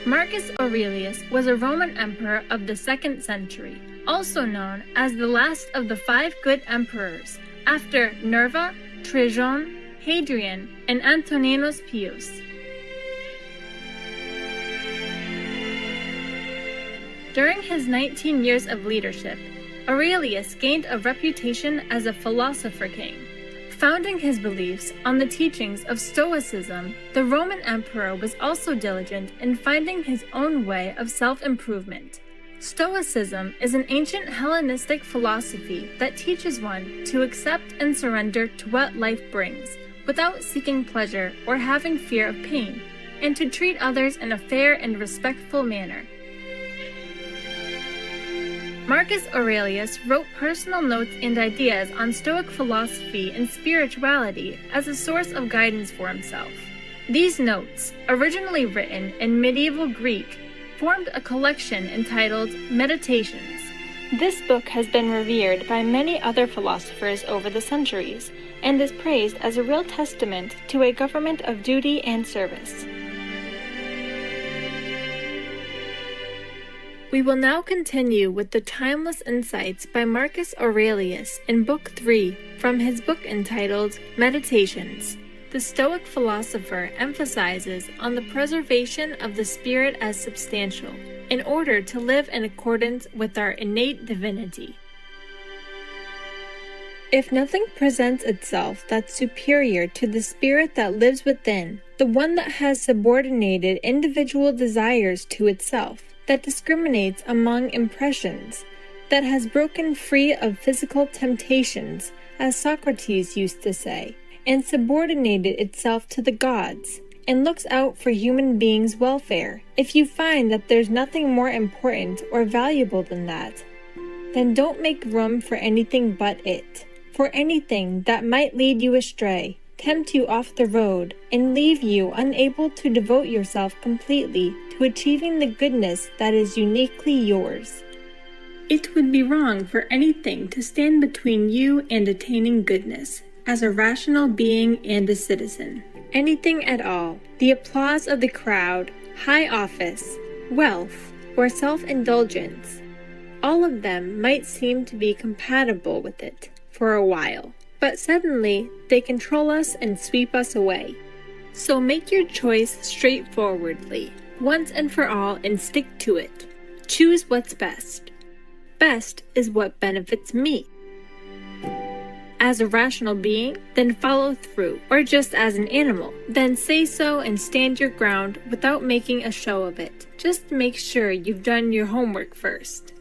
Marcus Aurelius was a Roman emperor of the 2nd century, also known as the last of the 5 good emperors, after Nerva, Trajan, Hadrian, and Antoninus Pius. During his 19 years of leadership, Aurelius gained a reputation as a philosopher king. Founding his beliefs on the teachings of Stoicism, the Roman emperor was also diligent in finding his own way of self-improvement. Stoicism is an ancient Hellenistic philosophy that teaches one to accept and surrender to what life brings, without seeking pleasure or having fear of pain, and to treat others in a fair and respectful manner. Marcus Aurelius wrote personal notes and ideas on Stoic philosophy and spirituality as a source of guidance for himself. These notes, originally written in medieval Greek, formed a collection entitled Meditations. This book has been revered by many other philosophers over the centuries, and is praised as a real testament to a government of duty and service. We will now continue with the timeless insights by Marcus Aurelius in Book 3 from his book entitled Meditations. The Stoic philosopher emphasizes on the preservation of the spirit as substantial, in order to live in accordance with our innate divinity. If nothing presents itself that's superior to the spirit that lives within, the one that has subordinated individual desires to itself, that discriminates among impressions, that has broken free of physical temptations, as Socrates used to say, and subordinated itself to the gods, and looks out for human beings' welfare, if you find that there's nothing more important or valuable than that, then don't make room for anything but it, for anything that might lead you astray, tempt you off the road, and leave you unable to devote yourself completely to achieving the goodness that is uniquely yours. It would be wrong for anything to stand between you and attaining goodness, as a rational being and a citizen. Anything at all, the applause of the crowd, high office, wealth, or self-indulgence, all of them might seem to be compatible with it for a while, but suddenly they control us and sweep us away. So make your choice straightforwardly, once and for all, and stick to it. Choose what's best. Best is what benefits me. As a rational being, then follow through, or just as an animal, then say so and stand your ground without making a show of it. Just make sure you've done your homework first.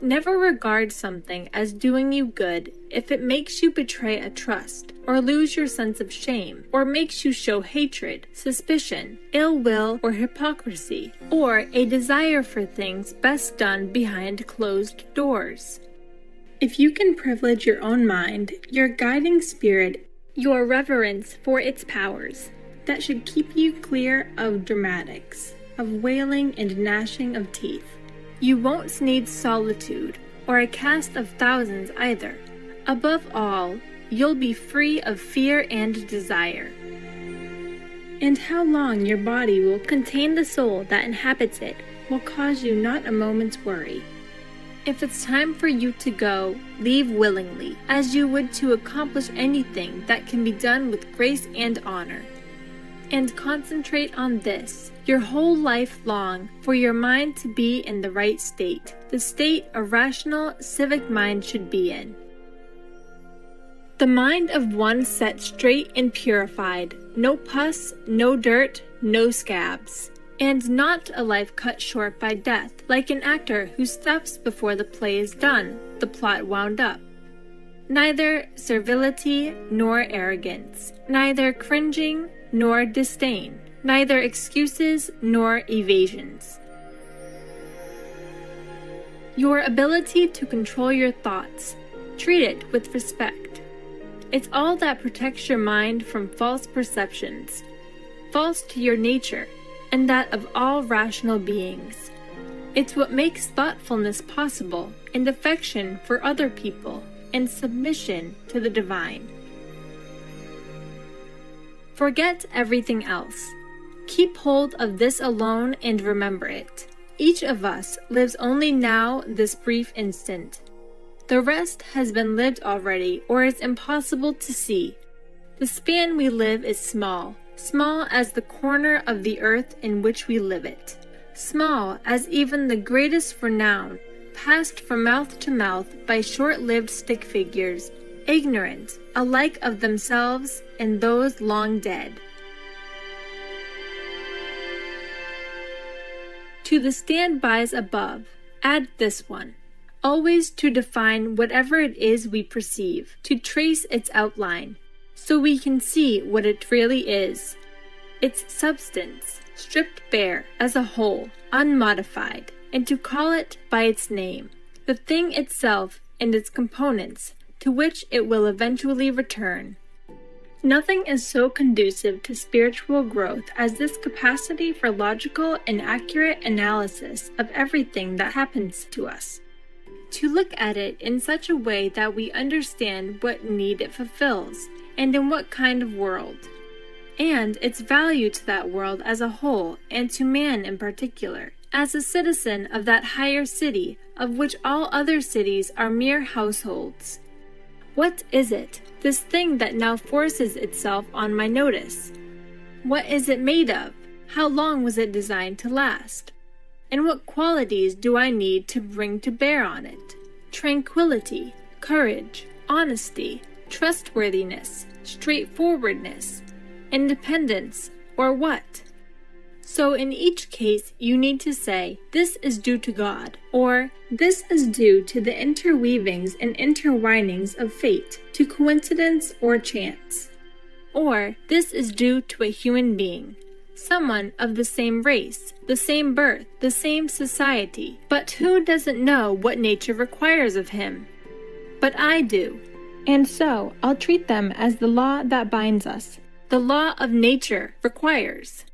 Never regard something as doing you good if it makes you betray a trust, or lose your sense of shame, or makes you show hatred, suspicion, ill will, or hypocrisy, or a desire for things best done behind closed doors. If you can privilege your own mind, your guiding spirit, your reverence for its powers, that should keep you clear of dramatics, of wailing and gnashing of teeth. You won't need solitude, or a cast of thousands either. Above all, you'll be free of fear and desire. And how long your body will contain the soul that inhabits it will cause you not a moment's worry. If it's time for you to go, leave willingly, as you would to accomplish anything that can be done with grace and honor. And concentrate on this, your whole life long, for your mind to be in the right state, the state a rational, civic mind should be in. The mind of one set straight and purified, no pus, no dirt, no scabs. And not a life cut short by death, like an actor who stops before the play is done, the plot wound up. Neither servility nor arrogance, neither cringing nor disdain, neither excuses nor evasions. Your ability to control your thoughts, treat it with respect. It's all that protects your mind from false perceptions, false to your nature, and that of all rational beings. It's what makes thoughtfulness possible, and affection for other people, and submission to the divine. Forget everything else. Keep hold of this alone and remember it. Each of us lives only now, this brief instant. The rest has been lived already or is impossible to see. The span we live is small, small as the corner of the earth in which we live it. Small as even the greatest renown, passed from mouth to mouth by short-lived stick figures, ignorant alike of themselves and those long dead. To the standbys above, add this one. Always to define whatever it is we perceive, to trace its outline, so we can see what it really is. Its substance, stripped bare as a whole, unmodified, and to call it by its name, the thing itself and its components, to which it will eventually return. Nothing is so conducive to spiritual growth as this capacity for logical and accurate analysis of everything that happens to us. To look at it in such a way that we understand what need it fulfills, and in what kind of world, and its value to that world as a whole and to man in particular, as a citizen of that higher city of which all other cities are mere households. What is it, this thing that now forces itself on my notice? What is it made of? How long was it designed to last? And what qualities do I need to bring to bear on it? Tranquility, courage, honesty, trustworthiness, straightforwardness, independence, or what? So in each case, you need to say, this is due to God, or this is due to the interweavings and interwinings of fate, to coincidence or chance, or this is due to a human being, someone of the same race, the same birth, the same society, but who doesn't know what nature requires of him? But I do, and so I'll treat them as the law that binds us, the law of nature requires.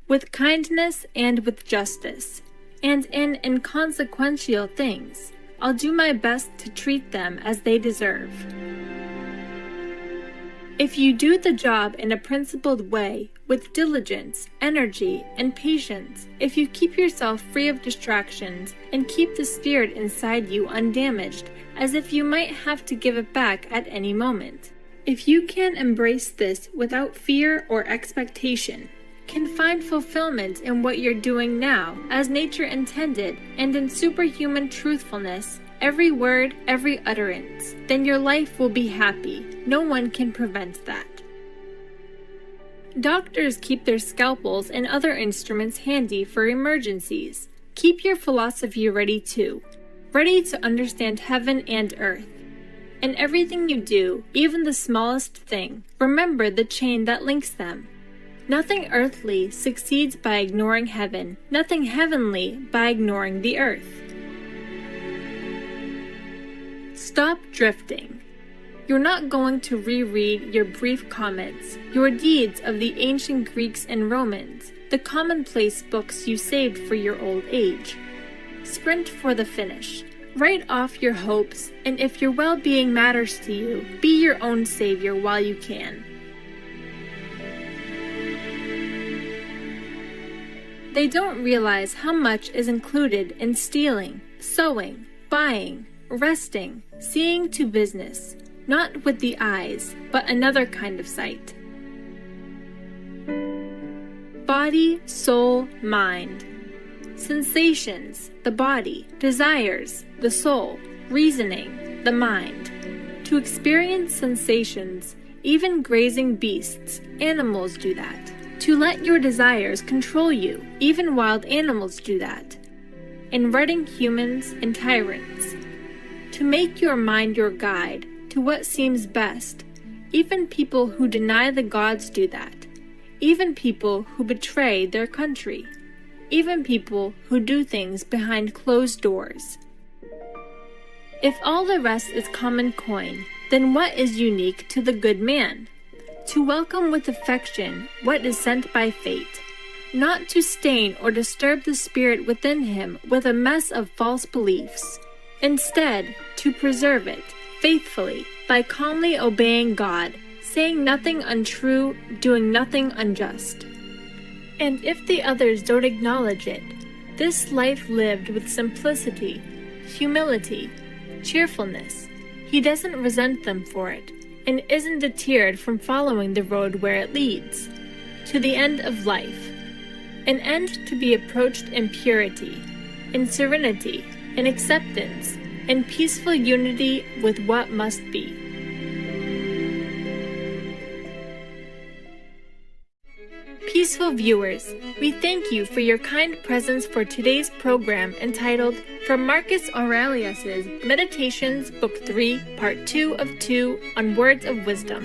With kindness and with justice, and in inconsequential things, I'll do my best to treat them as they deserve. If you do the job in a principled way, with diligence, energy, and patience, if you keep yourself free of distractions, and keep the spirit inside you undamaged, as if you might have to give it back at any moment, if you can embrace this without fear or expectation, can find fulfillment in what you're doing now, as nature intended, and in superhuman truthfulness, every word, every utterance, then your life will be happy. No one can prevent that. Doctors keep their scalpels and other instruments handy for emergencies. Keep your philosophy ready too, ready to understand heaven and earth. In everything you do, even the smallest thing, remember the chain that links them. Nothing earthly succeeds by ignoring heaven, nothing heavenly by ignoring the earth. Stop drifting. You're not going to reread your brief comments, your deeds of the ancient Greeks and Romans, the commonplace books you saved for your old age. Sprint for the finish. Write off your hopes, and if your well-being matters to you, be your own savior while you can. They don't realize how much is included in stealing, sowing, buying, resting, seeing to business, not with the eyes, but another kind of sight. Body, soul, mind. Sensations, the body. Desires, the soul. Reasoning, the mind. To experience sensations, even grazing beasts, animals do that. To let your desires control you, even wild animals do that. In running humans and tyrants. To make your mind your guide to what seems best, even people who deny the gods do that. Even people who betray their country. Even people who do things behind closed doors. If all the rest is common coin, then what is unique to the good man? To welcome with affection what is sent by fate, not to stain or disturb the spirit within him with a mess of false beliefs. Instead, to preserve it, faithfully, by calmly obeying God, saying nothing untrue, doing nothing unjust. And if the others don't acknowledge it, this life lived with simplicity, humility, cheerfulness, he doesn't resent them for it, and isn't deterred from following the road where it leads, to the end of life, an end to be approached in purity, in serenity, in acceptance, in peaceful unity with what must be. Peaceful viewers, we thank you for your kind presence for today's program entitled From Marcus Aurelius's Meditations, Book 3, Part 2 of 2 on Words of Wisdom.